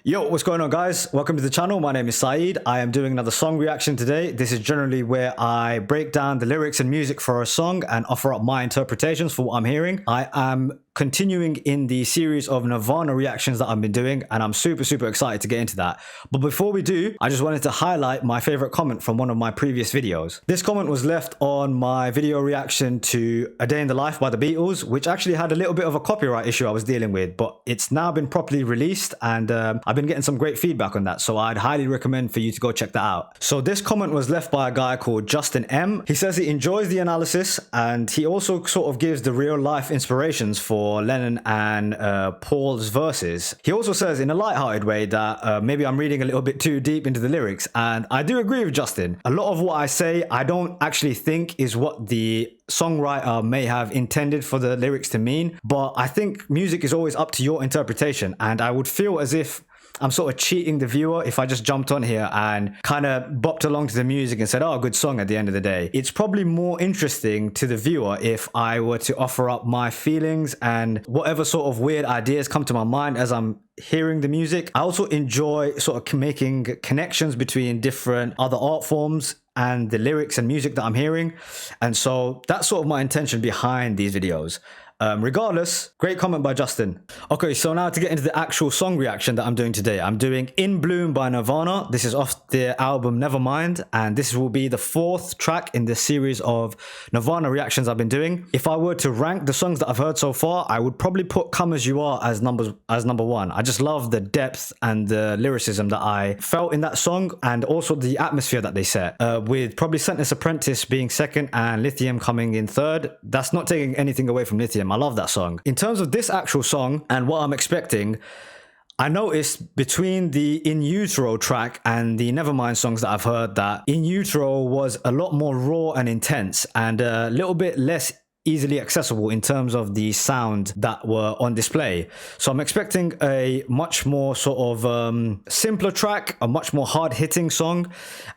Yo, what's going on, guys? Welcome to the channel. My name is Saeed. I am doing another song reaction today. This is generally where I break down the lyrics and music for a song and offer up my interpretations for what I'm hearing. I am continuing in the series of Nirvana reactions that I've been doing, and I'm super excited to get into that. But before we do, I just wanted to highlight my favorite comment from one of my previous videos. This comment was left on my video reaction to A Day in the Life by the Beatles, which actually had a little bit of a copyright issue I was dealing with, but it's now been properly released, and I've been getting some great feedback on that, so I'd highly recommend for you to go check that out. So this comment was left by a guy called Justin M. He says he enjoys the analysis, and he also sort of gives the real life inspirations for Lennon and Paul's verses. He also says in a light-hearted way that maybe I'm reading a little bit too deep into the lyrics, and I do agree with Justin. A lot of what I say I don't actually think is what the songwriter may have intended for the lyrics to mean, but I think music is always up to your interpretation, and I would feel as if I'm sort of cheating the viewer if I just jumped on here and kind of bopped along to the music and said, oh, good song at the end of the day. It's probably more interesting to the viewer if I were to offer up my feelings and whatever sort of weird ideas come to my mind as I'm hearing the music. I also enjoy sort of making connections between different other art forms and the lyrics and music that I'm hearing. And so that's sort of my intention behind these videos. Regardless, great comment by Justin. Okay, so now to get into the actual song reaction that I'm doing today. I'm doing In Bloom by Nirvana. This is off the album Nevermind, and this will be the fourth track in this series of Nirvana reactions I've been doing. If I were to rank the songs that I've heard so far, I would probably put Come As You Are as number one. I just love the depth and the lyricism that I felt in that song, and also the atmosphere that they set, with probably Sentence Apprentice being second and Lithium coming in third. That's not taking anything away from Lithium. I love that song. In terms of this actual song and what I'm expecting, I noticed between the In Utero track and the Nevermind songs that I've heard that In Utero was a lot more raw and intense and a little bit less easily accessible in terms of the sound that were on display. So I'm expecting a much more sort of simpler track, a much more hard-hitting song.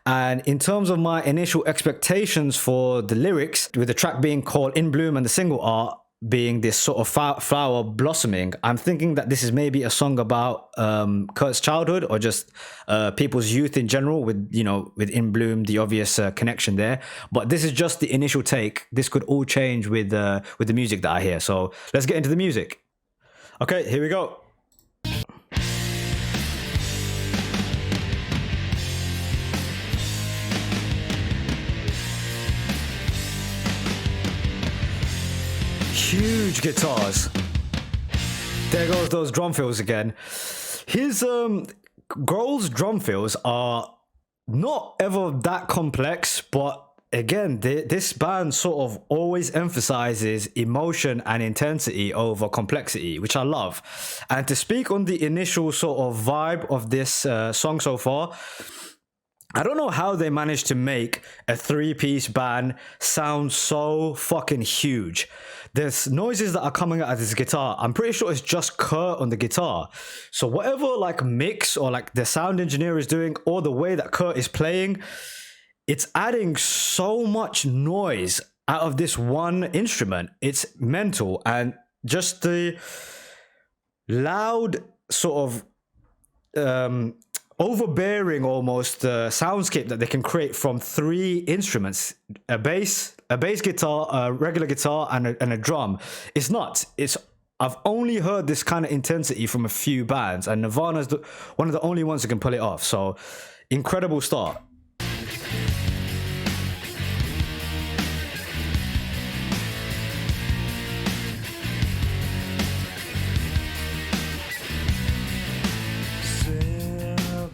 And in terms of my initial expectations for the lyrics, with the track being called In Bloom and the single art being this sort of flower blossoming, I'm thinking that this is maybe a song about Kurt's childhood or just people's youth in general, with, you know, with In Bloom, the obvious connection there. But this is just the initial take. This could all change with the music that I hear. So let's get into the music. Okay, here we go. Huge guitars. There goes those drum fills again. His Grohl's drum fills are not ever that complex, but again, this band sort of always emphasizes emotion and intensity over complexity, which I love. And to speak on the initial sort of vibe of this song so far, I don't know how they managed to make a three-piece band sound so fucking huge. There's noises that are coming out of this guitar. I'm pretty sure it's just Kurt on the guitar. So whatever like mix or like the sound engineer is doing, or the way that Kurt is playing, it's adding so much noise out of this one instrument. It's mental, and just the loud sort of overbearing almost soundscape that they can create from three instruments: a bass guitar, a regular guitar, and a drum. It's nuts. I've only heard this kind of intensity from a few bands, and Nirvana's one of the only ones who can pull it off. So incredible start.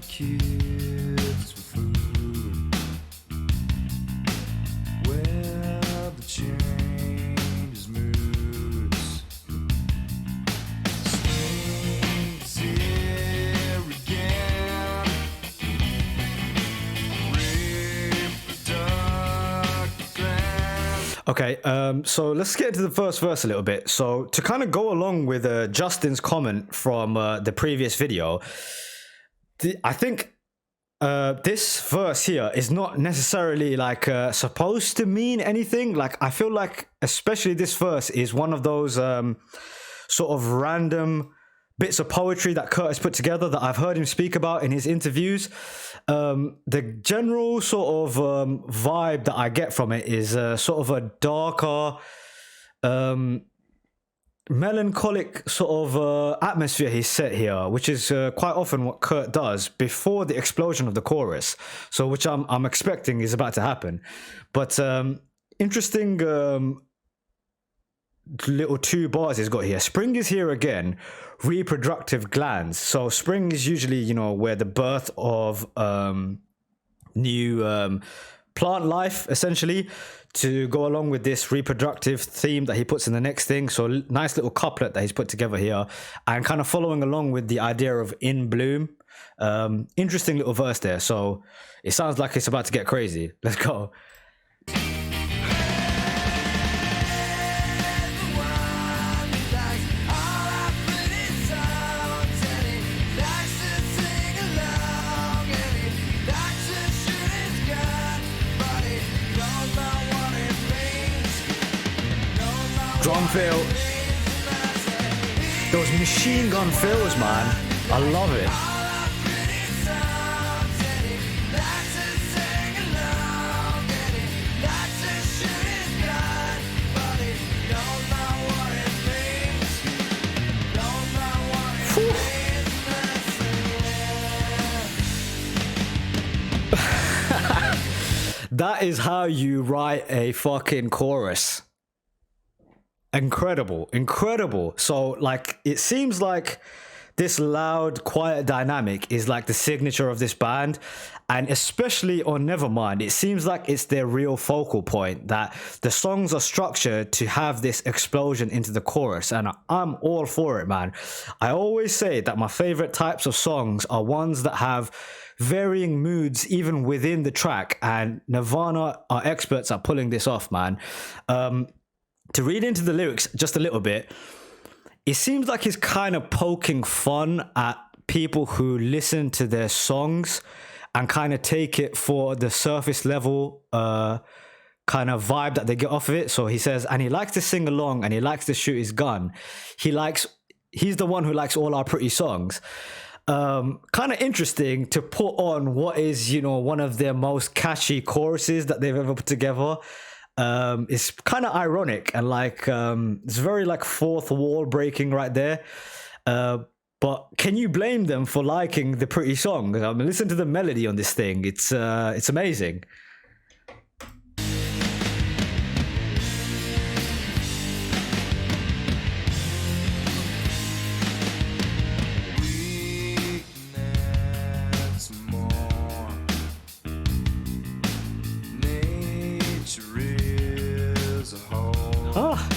Kids with food, where the change moods. Spring's here again. Okay, so let's get into the first verse a little bit. So to kind of go along with Justin's comment from the previous video, I think this verse here is not necessarily like supposed to mean anything. Like, I feel like especially this verse is one of those sort of random bits of poetry that Kurt has put together that I've heard him speak about in his interviews. The general sort of vibe that I get from it is sort of a darker, melancholic sort of atmosphere he's set here, which is quite often what Kurt does before the explosion of the chorus. So, which I'm expecting is about to happen. But interesting little two bars he's got here. Spring is here again, reproductive glands. So spring is usually, you know, where the birth of new plant life, essentially, to go along with this reproductive theme that he puts in the next thing. So nice little couplet that he's put together here, and kind of following along with the idea of in bloom. Interesting little verse there. So it sounds like it's about to get crazy. Let's go. Drum fill. Those machine gun fills, man. I love it. That is how you write a fucking chorus. Incredible, incredible. So like, it seems like this loud, quiet dynamic is like the signature of this band, and especially on Nevermind, it seems like it's their real focal point, that the songs are structured to have this explosion into the chorus, and I'm all for it, man. I always say that my favorite types of songs are ones that have varying moods even within the track, and Nirvana are experts at pulling this off, man. To read into the lyrics just a little bit, it seems like he's kind of poking fun at people who listen to their songs and kind of take it for the surface level kind of vibe that they get off of it. So he says, and he likes to sing along and he likes to shoot his gun. He's the one who likes all our pretty songs. Kind of interesting to put on what is, you know, one of their most catchy choruses that they've ever put together. It's kind of ironic and like it's very like fourth wall breaking right there. But can you blame them for liking the pretty songs? I mean, listen to the melody on this thing. It's amazing. Ah.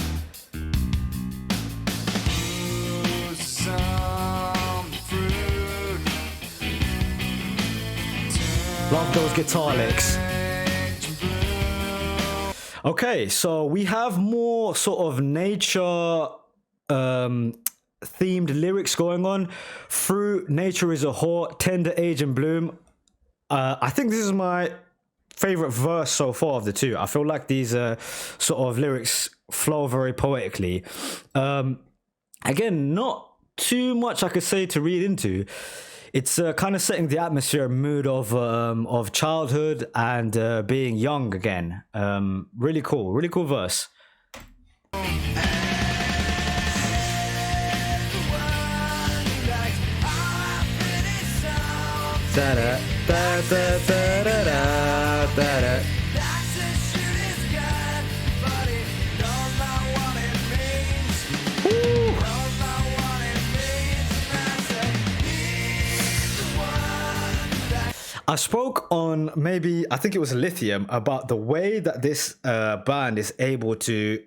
Love those guitar licks. Okay, so we have more sort of nature themed lyrics going on. Fruit, nature is a whore, tender age and bloom. I think this is my favorite verse so far of the two. I feel like these sort of lyrics flow very poetically. Again, not too much I could say to read into. It's kind of setting the atmosphere and mood of childhood and being young again. Really cool verse. Da-da, da-da-da-da-da, da-da. I spoke on maybe, I think it was Lithium, about the way that this band is able to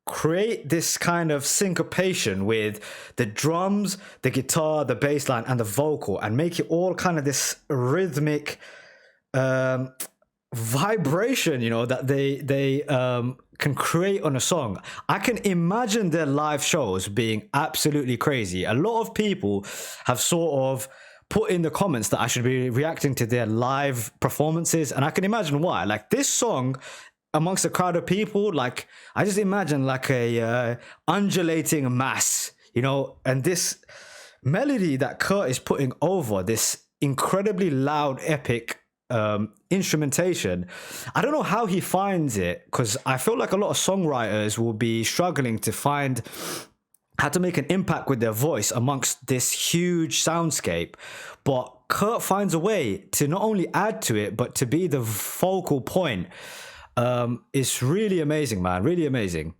create this kind of syncopation with the drums, the guitar, the bass line, and the vocal, and make it all kind of this rhythmic vibration, you know, that they can create on a song. I can imagine their live shows being absolutely crazy. A lot of people have sort of put in the comments that I should be reacting to their live performances, and I can imagine why. Like, this song amongst a crowd of people, like, I just imagine like a undulating mass, you know, and this melody that Kurt is putting over this incredibly loud, epic instrumentation. I don't know how he finds it, because I feel like a lot of songwriters will be struggling to find how to make an impact with their voice amongst this huge soundscape. But Kurt finds a way to not only add to it, but to be the focal point. It's really amazing, man. Really amazing.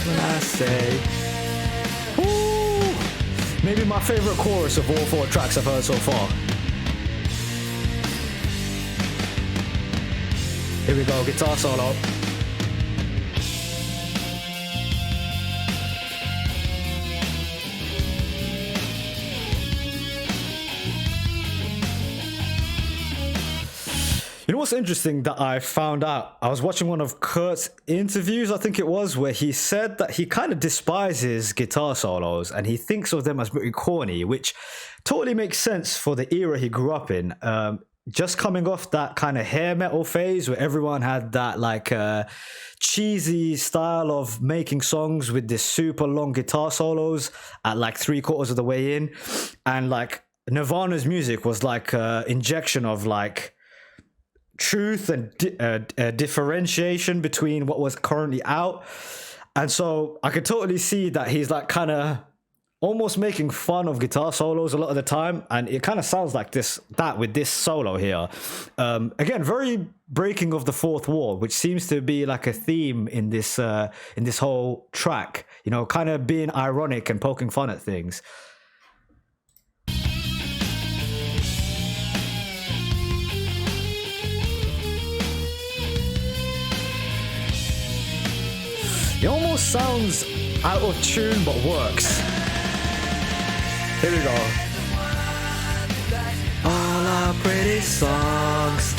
When I say, woo, maybe my favorite chorus of all 4 tracks I've heard so far. Here we go, guitar solo. You know what's interesting that I found out? I was watching one of Kurt's interviews, I think it was, where he said that he kind of despises guitar solos and he thinks of them as pretty corny, which totally makes sense for the era he grew up in. Just coming off that kind of hair metal phase where everyone had that like cheesy style of making songs with this super long guitar solos at like 3/4 of the way in. And like Nirvana's music was like an injection of like truth and differentiation between what was currently out. And so I could totally see that he's like kind of almost making fun of guitar solos a lot of the time, and it kind of sounds like that with this solo here. Again, very breaking of the fourth wall, which seems to be like a theme in this whole track, you know, kind of being ironic and poking fun at things. It almost sounds out of tune, but works. Here we go. All our pretty songs.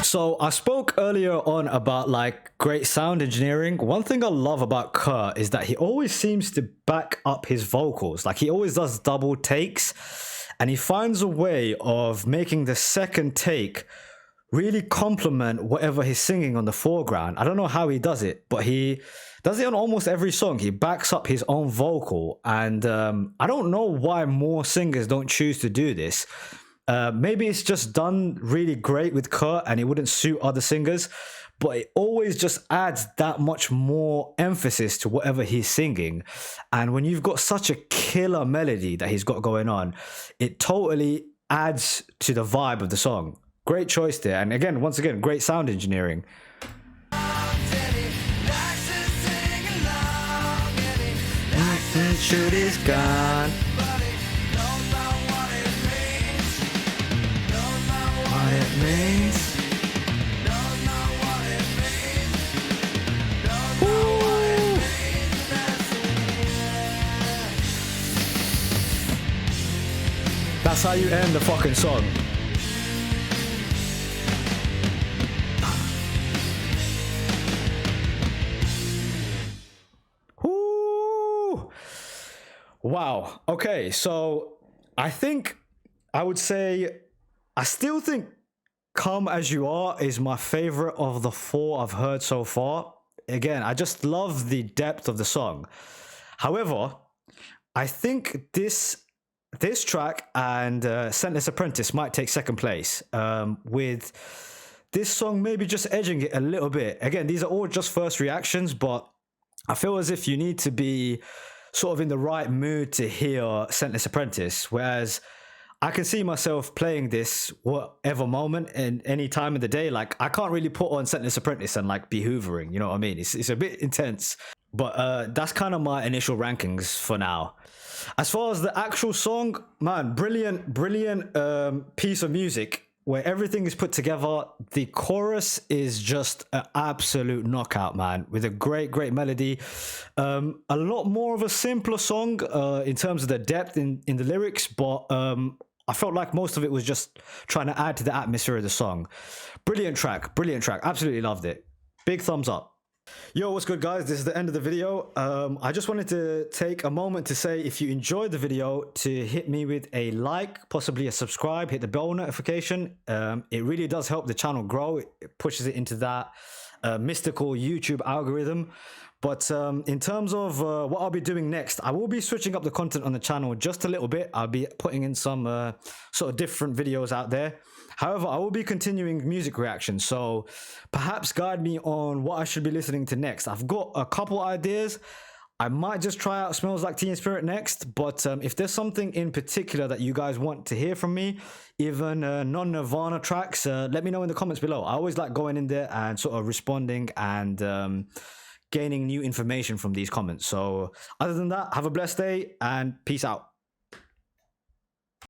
So I spoke earlier on about like great sound engineering. One thing I love about Kurt is that he always seems to back up his vocals. Like he always does double takes, and he finds a way of making the second take really complement whatever he's singing on the foreground. I don't know how he does it, but he does it on almost every song. He backs up his own vocal, and I don't know why more singers don't choose to do this. Maybe it's just done really great with Kurt and it wouldn't suit other singers, but it always just adds that much more emphasis to whatever he's singing. And when you've got such a killer melody that he's got going on, it totally adds to the vibe of the song. Great choice there. And again, once again, great sound engineering. Shoot is gone. What it means. Ooh. That's how you end the fucking song. Ooh. Wow. Okay, so I think I would say I still think Come As You Are is my favorite of the 4 I've heard so far. Again, I just love the depth of the song. However, I think this track and Sentenced Apprentice might take second place, with this song maybe just edging it a little bit. Again, these are all just first reactions, but I feel as if you need to be sort of in the right mood to hear Sentenced Apprentice, whereas I can see myself playing this whatever moment in any time of the day. Like I can't really put on Sentenced Apprentice and like be hoovering, you know what I mean? It's a bit intense, but that's kind of my initial rankings for now. As far as the actual song, man, brilliant piece of music. where everything is put together. The chorus is just an absolute knockout, man, with a great melody. A lot more of a simpler song in terms of the depth in the lyrics, but I felt like most of it was just trying to add to the atmosphere of the song. Brilliant track, absolutely loved it. Big thumbs up. Yo, what's good, guys? This is the end of the video. I just wanted to take a moment to say, if you enjoyed the video, to hit me with a like, possibly a subscribe, hit the bell notification. It really does help the channel grow. It pushes it into that mystical YouTube algorithm. But in terms of what I'll be doing next, I will be switching up the content on the channel just a little bit. I'll be putting in some sort of different videos out there. However, I will be continuing music reactions, so perhaps guide me on what I should be listening to next. I've got a couple ideas. I might just try out Smells Like Teen Spirit next, but if there's something in particular that you guys want to hear from me, even non-Nirvana tracks, let me know in the comments below. I always like going in there and sort of responding and gaining new information from these comments. So other than that, have a blessed day and peace out.